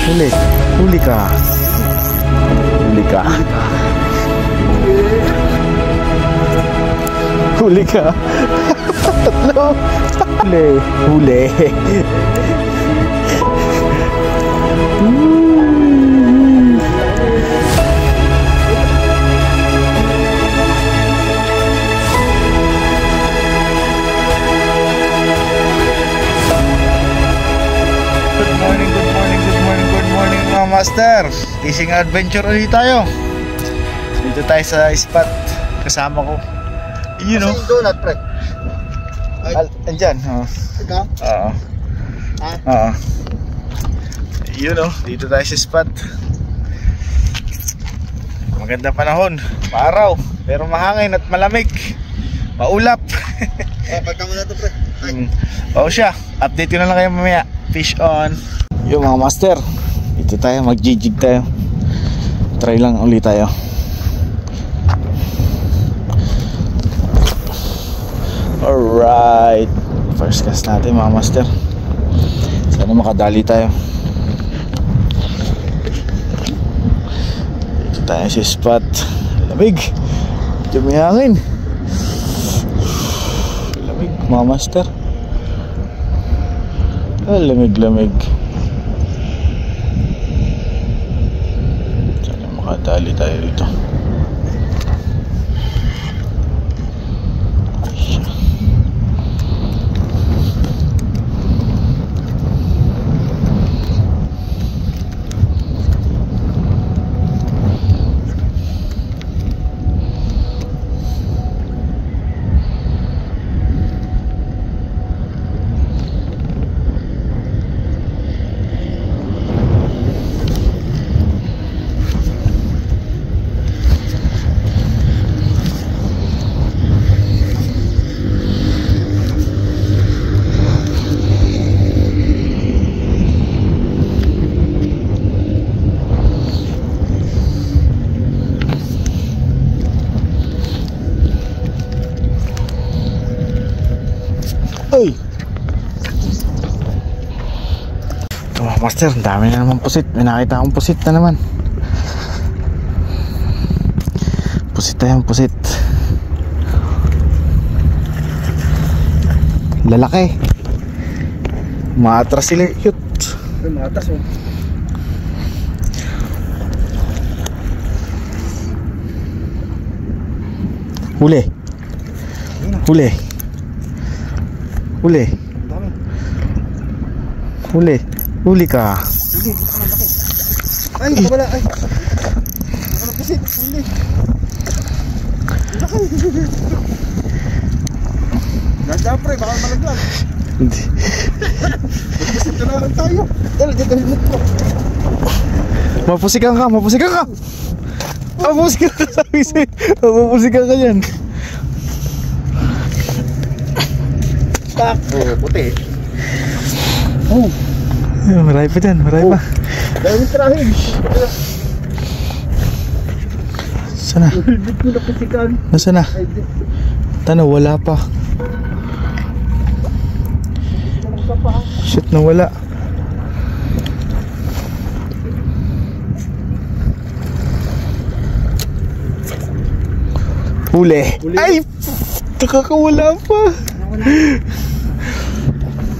Huli. Huli ka. Huli ka. Huli ka. Tatlo. Huli. Huli. Mga master, fishing adventure ulit tayo. Dito tayo sa spot. Kasama ko. You know. Kasi yung donut, pre. Andyan. Ikaw? Oo. Ha? Oo. You know, dito tayo sa spot. Maganda panahon. Maaraw. Pero mahangin at malamig. Maulap. Pagka mo na ito, pre. Oo siya. Update ko na lang kayo mamaya. Fish on. Yung mga master, dito tayo, mag-jig tayo. Try lang ulit tayo. Alright, first cast natin mga master. Sana makadali tayo. Dito tayo sa spot. Lamig. Medyo may hangin. Lamig mga master. Lamig-lamig. Sana makadali tayo dito. Ay! Ito mga master, dami na naman pusit. May nakita akong pusit na naman. Pusit tayo, pusit. Lalaki. Maatras sila. Cute. Ay, matas, oh. Huli. Huli. Huli. Huli. Huli ka. Ay, wala. Ay. Nakalapisit. Huli. Ganda, pre. Baka malaglag. Hindi. Magpasit na lang tayo. Dala, dito himot ko. Mapusikan ka. Mapusikan ka. Mapusikan ka. Sabi sa'yo. Mapusikan ka yan. Tak. Oh, puti. Oh. Marami pa dyan. Marami pa. Dahil tirahin. Sana? Hulbit mo na pasikan. Nasaan na? Tano, wala pa. Shit, nawala. Huli. Ay! Nakakawala pa.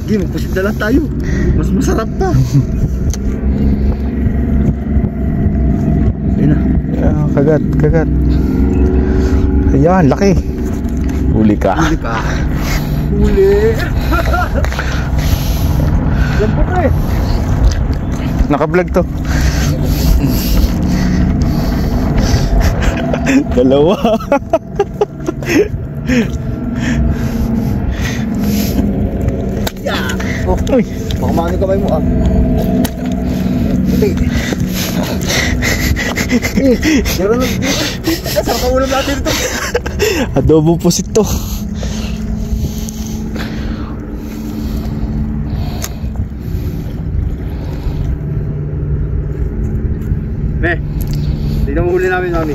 Hindi, magpasit na lang tayo. Mas masarap pa. Ayun na. Kagat, kagat. Ayan, laki. Huli ka. Huli ka. Huli. Yan po, pre. Naka-vlog to. Dalawa. Yeah. Oh, Uy. baka maano kamay mo, ah. Puti. Meron lang dito. Saan ka ulam natin ito? Adobo pusit to. Me, tignan mo huli namin, mami.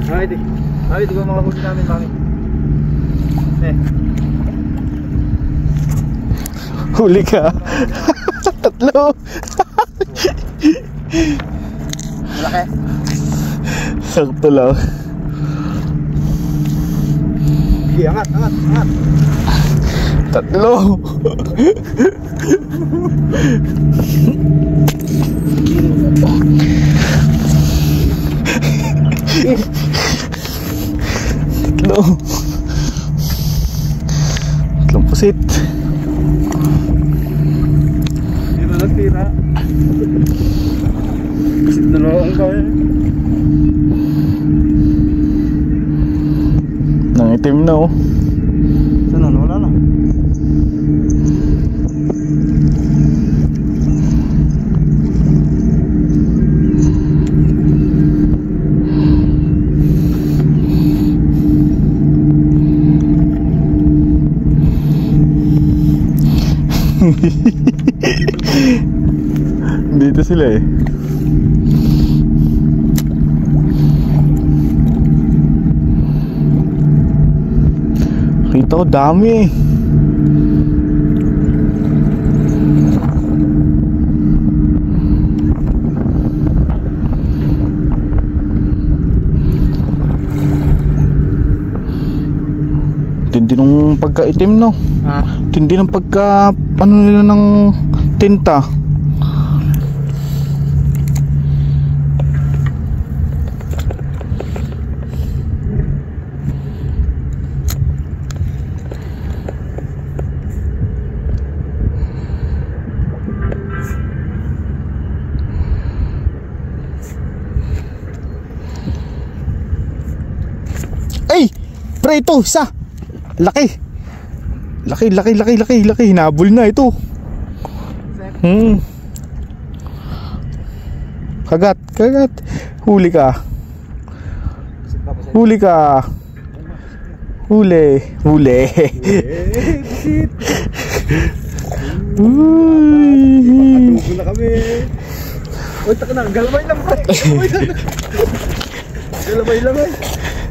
Mami, tignan mo mga huli namin, mami. Me. Huli ka. Tatlo. Malaki. Sakto lang. Sige, angat. Tatlo. Tatlo. Tatlong pusit. Dito lang tira. Kasi dalawang kawin. Nang itim na oh. Saan na? Wala na. Dito sila eh. Kita ko dami eh. Tindi nung pagkaitim no. Ha? Tindi ng pagka ano nila ng tinta. Ay! Pre, ito, isa! Laki! Laki! Hinabol na ito. Kagat! Huli ka! Huli! Busit! Uy! Tugo na kami. Uy, taka na. Galamay lang. Galamay lang eh.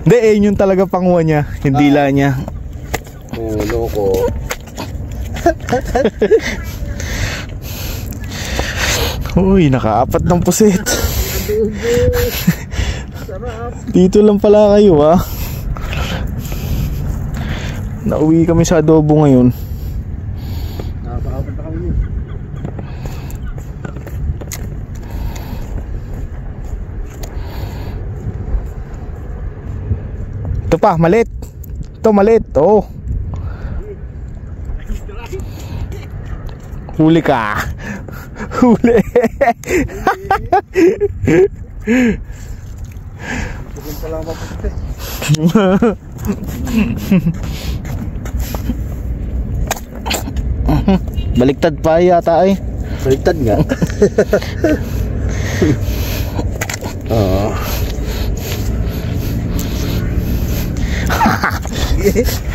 Hindi, yun yung talaga panguha niya. Yung dila niya. Oh, loko. Uy, nakaapat ng pusit. Sarap. Dito lang pala kayo ah. Nauwi kami sa adobo ngayon. Nakapakapat na kami yun. Ito pa, malit. Ito, malit. Oh. Huli ka. Huli. Bukod pa lang mapusit eh. Baliktad pa yata eh. Baliktad nga. Oo.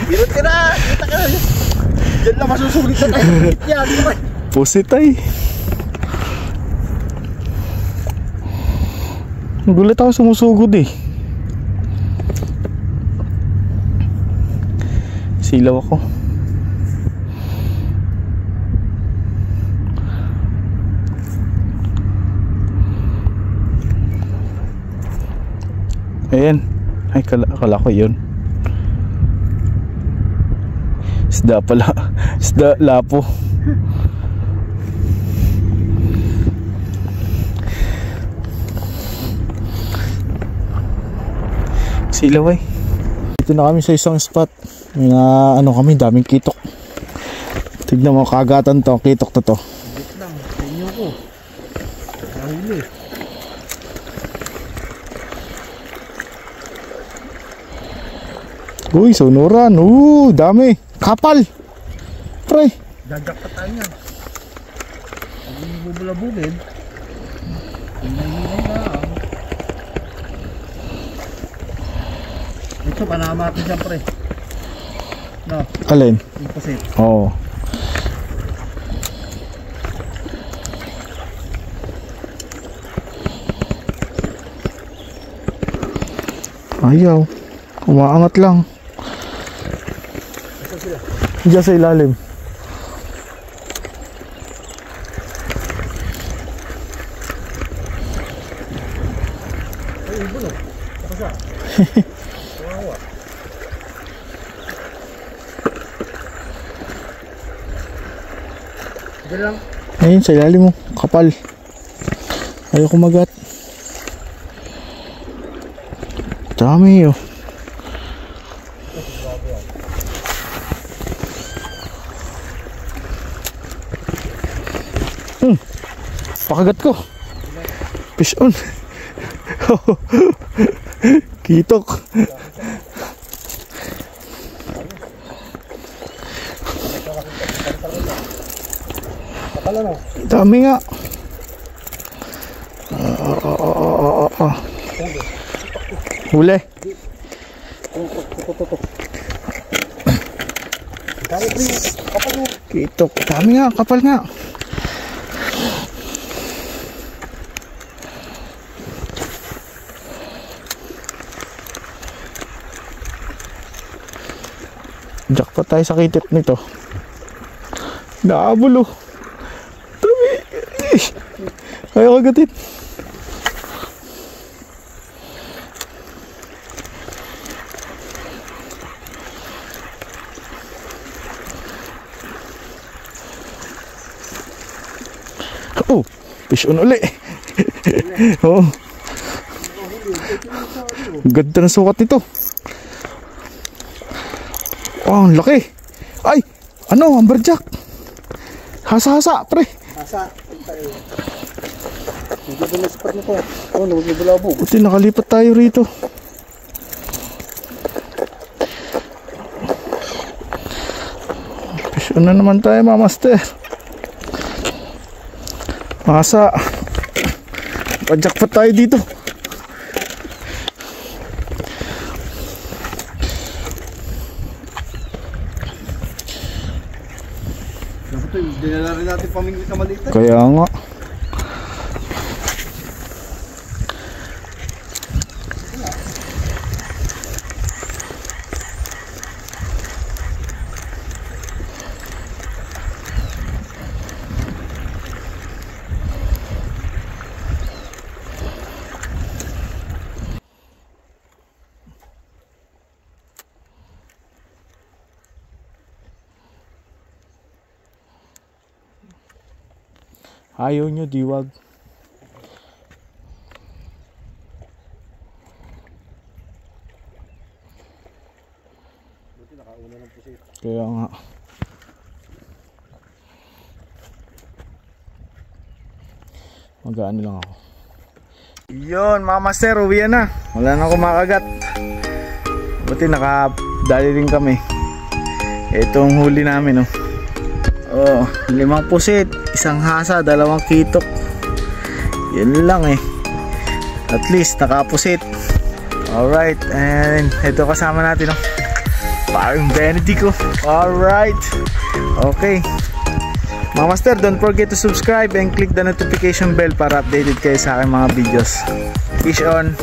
Birot ka na! Kita ka na! Diyan lang masusulit na tayo. Yan! Pusit ay. Gulat ako, sumusugod eh. Silaw ako. Ayan. Ay, kala ko yun. Isda pala. Isda, lapo. Silaw eh. Dito na kami sa isang spot. May na ano kami, daming kitok. Tignan mo, kagatan to, kitok to. Bit lang, sa inyo ko. Nahuli. Uy, sunuran. Dami. Kapal. Pre. Dagak pa tayo yan. Pag hindi bubulabugin, hinay-hinay na. Ito, panama natin siya pre. No, Alin? yung pusit. Oo. Ayaw. Umaangat lang. Diyan sa ilalim. Diyan lang. Ayun, sa ilalim mo. Kapal. Ayaw kumagat. Dami oh. Pakagat ko. Fish on. Kitok. Dami nga. Huli. Kitok. Dami nga. Kapal nga. Jackpot tayo sa kitit nito. Naabulo. Dami. Ayaw kagatin. Oh, fish on uli. Oh. Ganda ng sukat nito. Oh, ang laki. Ay, ano, amberjack. Hasa-hasa, pre. Hasa. Hindi ba na spot nito? Oh, nabulabog. Buti nakalipat tayo rito. Fish on na naman tayo, mga master. Hasa. Pa-jackpot tayo dito. Dinala rin natin pamingwit na maliit. Kaya nga. Ayaw nyo, diwag. Kaya nga. Mag-ano lang ako. Yun, mga master, uwi na. Wala na akong makagat. Buti nakadali rin kami. Itong huli namin, oh. Oh, 5 pusit, 1 hasa, 2 kitok. Yun lang eh. At least nakapusit. Alright, and ito kasama natin, oh, parang Benedict ko. Alright. Okay, mga master, don't forget to subscribe and click the notification bell para updated kayo sa aking mga videos. Fish on.